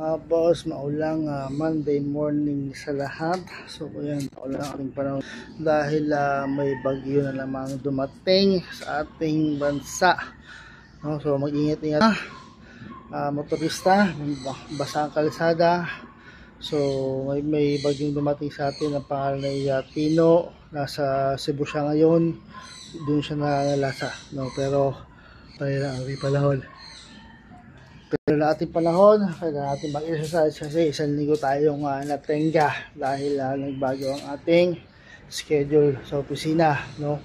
Boss, maulang Monday morning sa lahat. So ayan, maulang ating panahon dahil may bagyo na lamang dumating sa ating bansa, no? So mag-ingat-ingat motorista, basa ang kalsada. So may bagyong dumating sa atin na pangalan ay Tino. Nasa Cebu siya ngayon, doon siya nalalasa, no? Pero tayo ang panahon. Pero na ating panahon, kailangan natin mag-exercise kasi isang linggo tayong natenga dahil nagbago ang ating schedule sa opisina, no?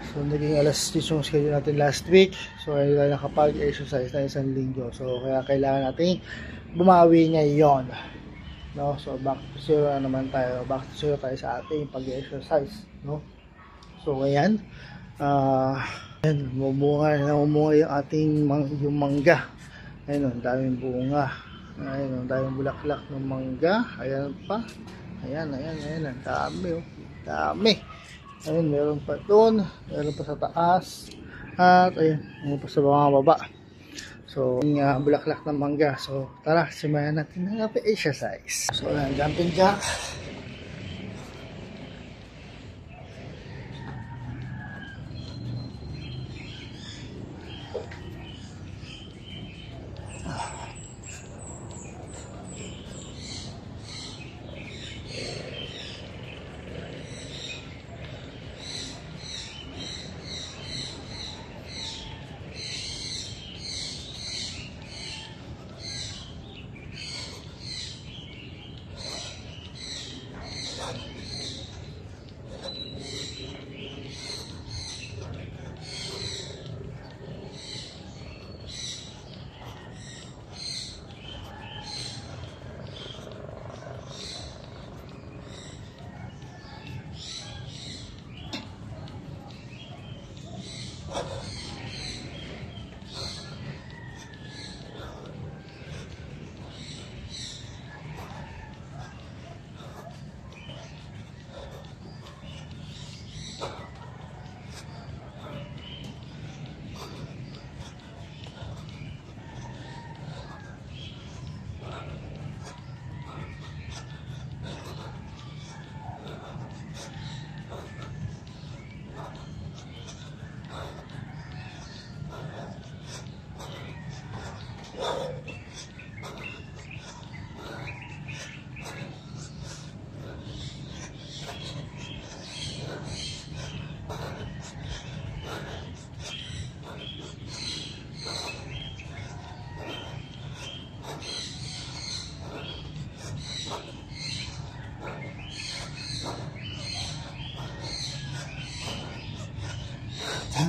So naging alas 10 yung schedule natin last week. So hindi tayo nakapag-exercise na isang linggo. So kaya kailangan natin bumawi ngayon, no? So back to zero na naman tayo. Back to zero tayo sa ating pag-exercise, no? So ayan, namumunga yung ating yung mangga. Ayun, ang daming bunga. Ayun, ang daming bulaklak ng mangga. Ayan pa. Ayan, ang dami, oh. Dami. Ayun, meron pa doon, meron pa sa taas. At ayun, meron pa sa baba. So, yung bulaklak ng mangga. So, tara, simayan natin ng exercise. So, ayan, jumping jack.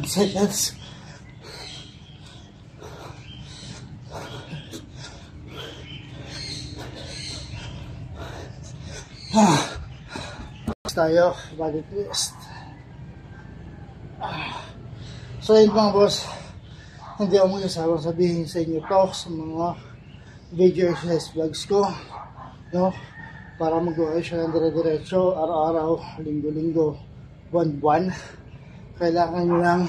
Seconds. Tayo, body twist. So yun mga boss, hindi ako mag-asawang sabihin sa inyo to sa mga video exercise vlogs ko, no? Para magawa siya ng dire-diretso, araw-araw, linggo-linggo, buwan-buwan. Kailangan nyo ng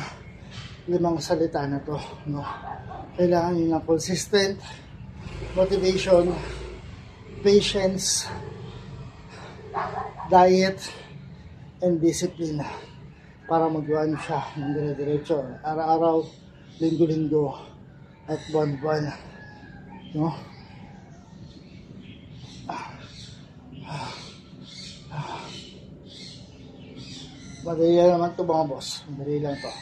5 salita na to, no? Kailangan nyo ng consistent motivation, patience, diet, and discipline para magawa nyo siya ng dire-diretso, araw-araw, linggo-linggo, at buwan-buwan, no? Madali lang naman ito mga boss. Madali lang ito.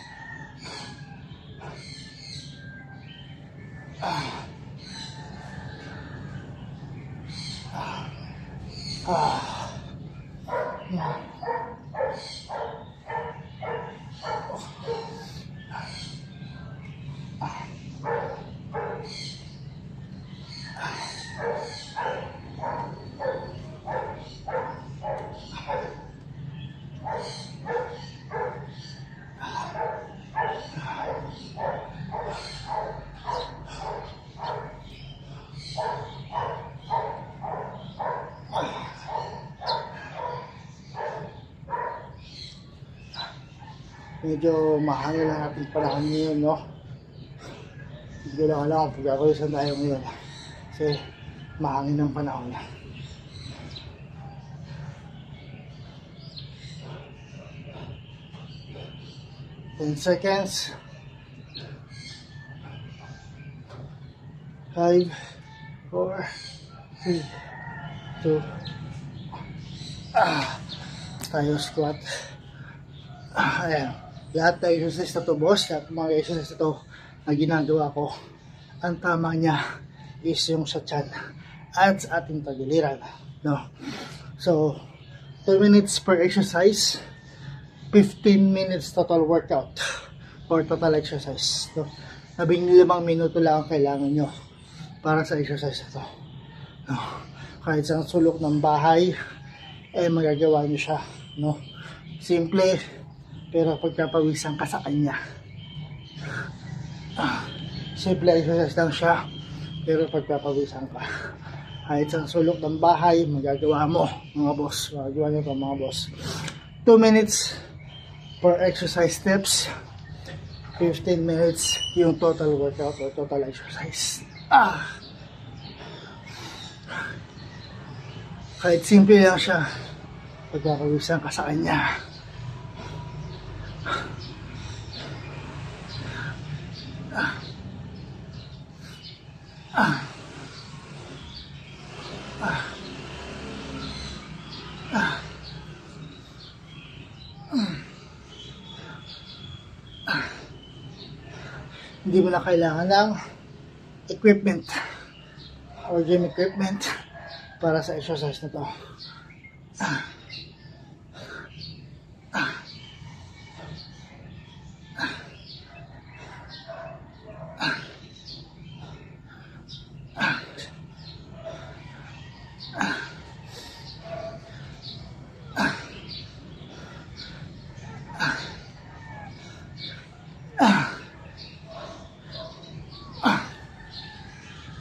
medyo mahangin ang ating panahon ngayon, no? Hindi ko lang alam kung pag-akoy saan tayo ngayon. Kasi mahangin ang panahon. 10 seconds. 5, 4, 3, 2, tayo squat. Ayan. Lahat ng exercise na to, boss, lahat ng mga exercise na to na ginagawa ko, ang tama niya is yung sa tiyan at sa ating tagiliran, no? So 2 minutes per exercise, 15 minutes total workout or total exercise, no? 15 minuto lang ang kailangan nyo para sa exercise na to, no? Kahit sa sulok ng bahay magagawa nyo siya, no? Simple, pero pagkapawisan ka sa kanya. Simple exercise lang siya, pero pagpapawisan ka. Kahit sa sulok ng bahay, magagawa mo, mga boss. Magagawa nyo pa, mga boss. 2 minutes per exercise steps. 15 minutes yung total workout or total exercise. Kahit simple lang siya, pagpapawisan ka sa kanya. Hindi mo na kailangan ng equipment or gym equipment para sa exercise na to.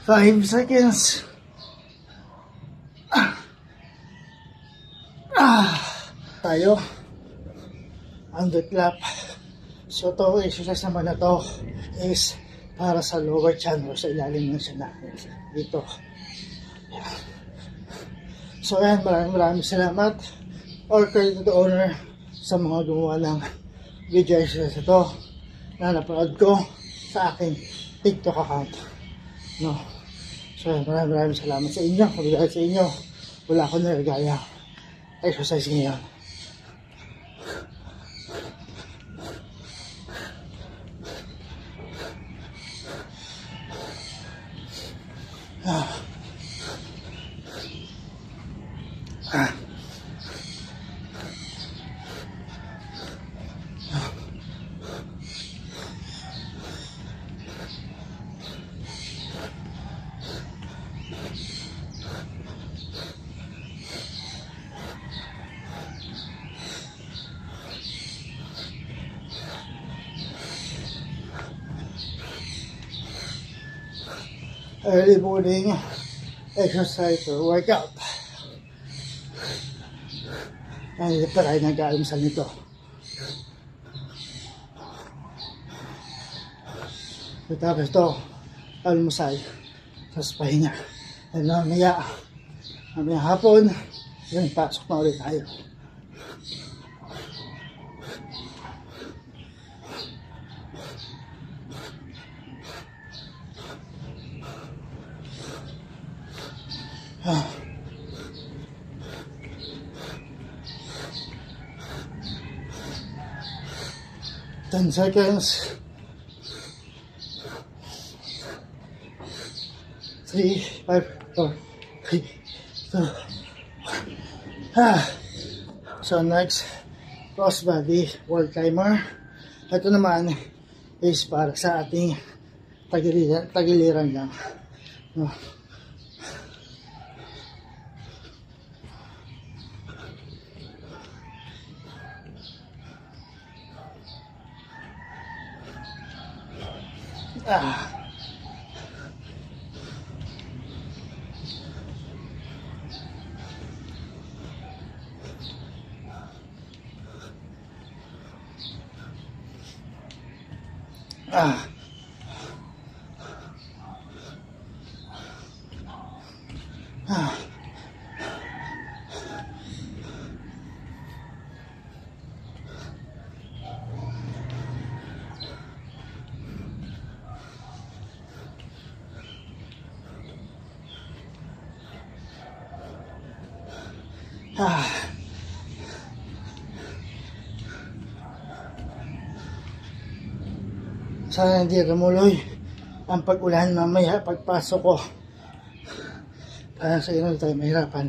Five seconds. Tayo. Under clap. So to exercise naman na to is para sa lower chan o sa ilalim ng tiyan natin. Dito. So ayan, maraming salamat. All credit to the owner sa mga gumawa ng video exercise na to na napanood ko sa aking TikTok account, no? So maraming salamat sa inyo. Dahil sa inyo, wala akong nagagaya exercise ngayon. Early morning exercise or workout. Ay, ito tayo nag-aalmusal nito. Tapos ito, almusal, tapos pahinga. At mamaya hapon, yun, pasok na ulit tayo. Ten seconds. 3, 5, 4, 3, 2, 1. So next, cross body wall climber. Ito naman is para sa ating tagiliran lang, no? Ah. Ah. Sana hindi tumuloy ang pag-ulan mamaya pagpasok ko. Para sa inyo tayo mahirapan.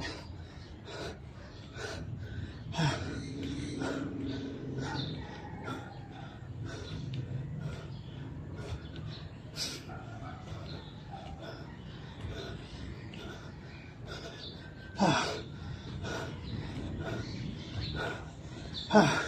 Ah.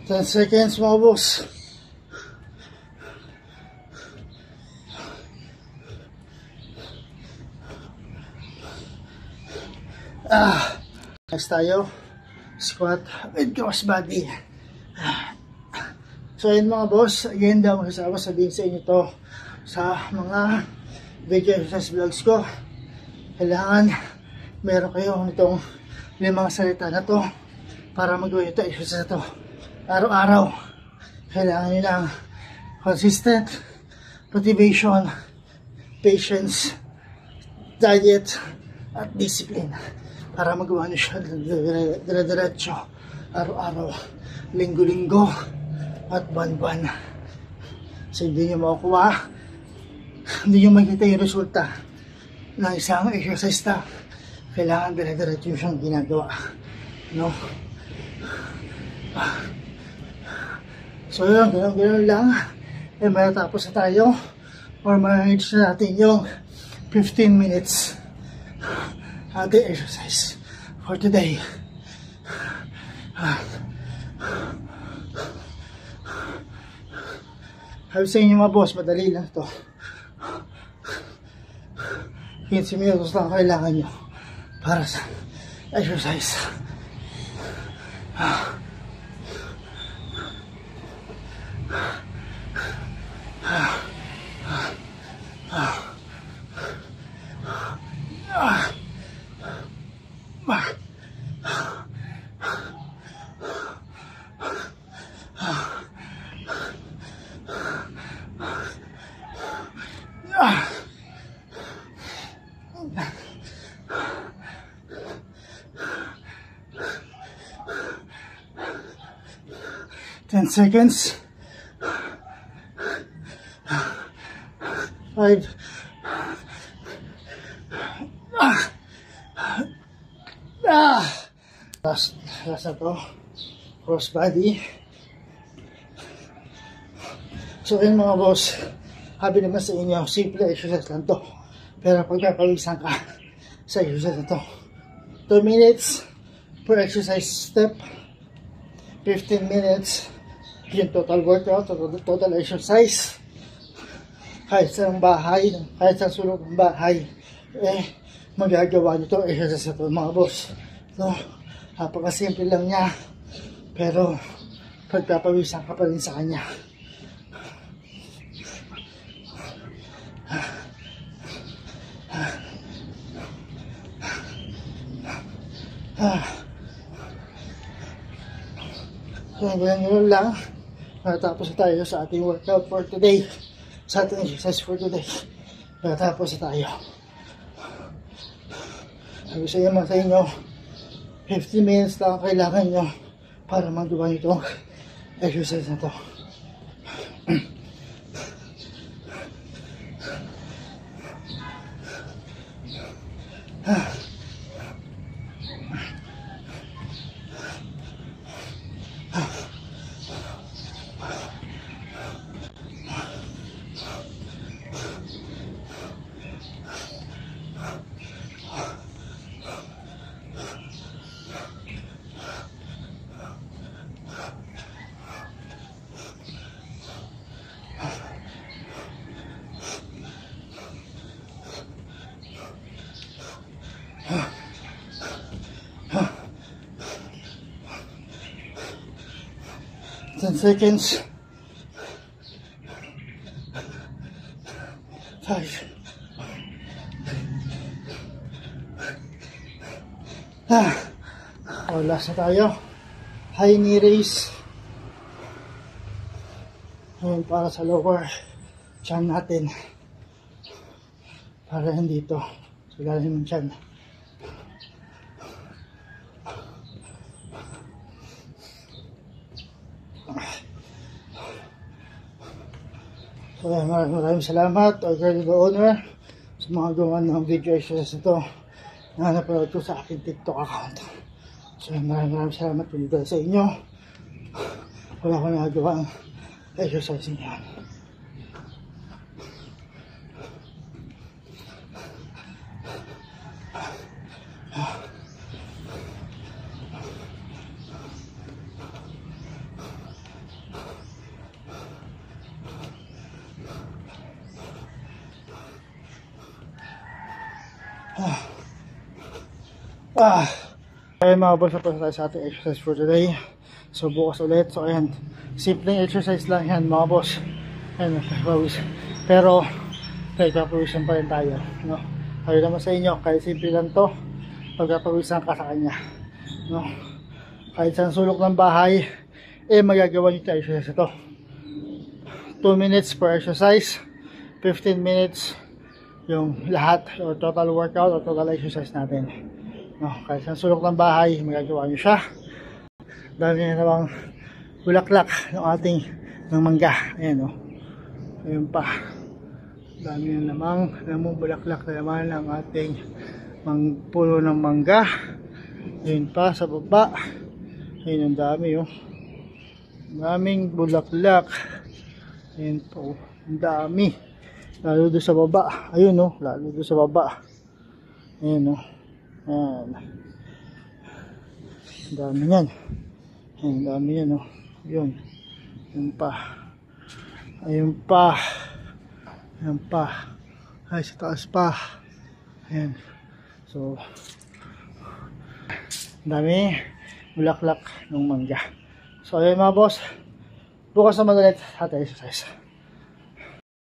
10 seconds mga boss. Next tayo, squat with cross body. So yun mga boss, again daw masasawa sabihin sa inyo to sa mga video exercise vlogs ko. Kailangan meron kayo nitong 5 salita na to para magawa ito exercise na to araw-araw. Kailangan nyo ng consistent motivation, patience, diet at discipline para magawa nyo siya dire-diretso araw-araw, linggo-linggo at buwan-buwan. So hindi nyo makukuha, hindi nyo makita yung resulta ng isang exercise na kailangan dire-diretso siyang ginagawa, no? So yun, gano'n lang. Eh matatapos na tayo or ma-reach na natin yung 15 minutes ating exercise for today. Sabi sa inyo mga boss, madali lang ito. 15 minutos lang kailangan nyo para sa exercise. Ten seconds. 5. Last na to, cross body. So yun mga boss, sabi naman sa inyo, simple exercise lang to, pero pagpapawisan ka sa exercise na to. 2 minutes per exercise step, 15 minutes yung total workout, total exercise. Kahit sa bahay, kahit sa sulok ng bahay, eh magagawa nyo to exercise na to mga boss. So napakasimple lang niya, pero pagpapawisan ka pa rin sa kanya. So ganyan lang, natapos na tayo sa ating workout for today, sa ating exercise for today. Natapos na tayo. Sabi sa inyo, 15 minutes lang kailangan nyo para magawa nyo itong exercise na to. 10 seconds. 5. Last na tayo. High knee raise. Ayan, para sa lower chan natin. Para hindi ito sa lalim ng chan. So, maraming salamat Organ the owner sa mga gawa ng video exercise ito na napanood ko sa aking TikTok account. So, maraming salamat dito sa inyo. Wala ko nagagawa ang exercising yan. Ayan mga boss, tapos tayo sa ating exercise for today. So bukas ulit. So ayan, simpleng exercise lang yan mga boss. Ayan, pero pagpapawisan pa rin tayo, no? Ayaw naman sa inyo, kahit simple lang to, pagpapawisan ka sa kanya, no? Kahit sa sulok ng bahay, magagawa nyo tayo exercise ito. 2 minutes per exercise, 15 minutes yung lahat o total workout o total exercise natin, no? Kahit sa sulok ng bahay, magagawa nyo siya. Dami na namang bulaklak ng ating ng mangga. Ayan, no? Ayun pa, dami na namang bulaklak na naman ng ating puno ng mangga. Ayun pa sa baba, ayun, ang dami, oh. Daming bulaklak. Ayun po, ang dami. Lalo doon sa baba. Ayun, no? Lalo doon sa baba. Ayun, no? Ayan. Ang dami yan. Ayan, ang dami yan, no? Yun. Ayun pa. Ayun pa. Ayun pa. Ay, sa taas pa. Ayan. So, ang dami bulaklak ng mangga. So, ayun mga boss. Bukas naman ulit ating exercise.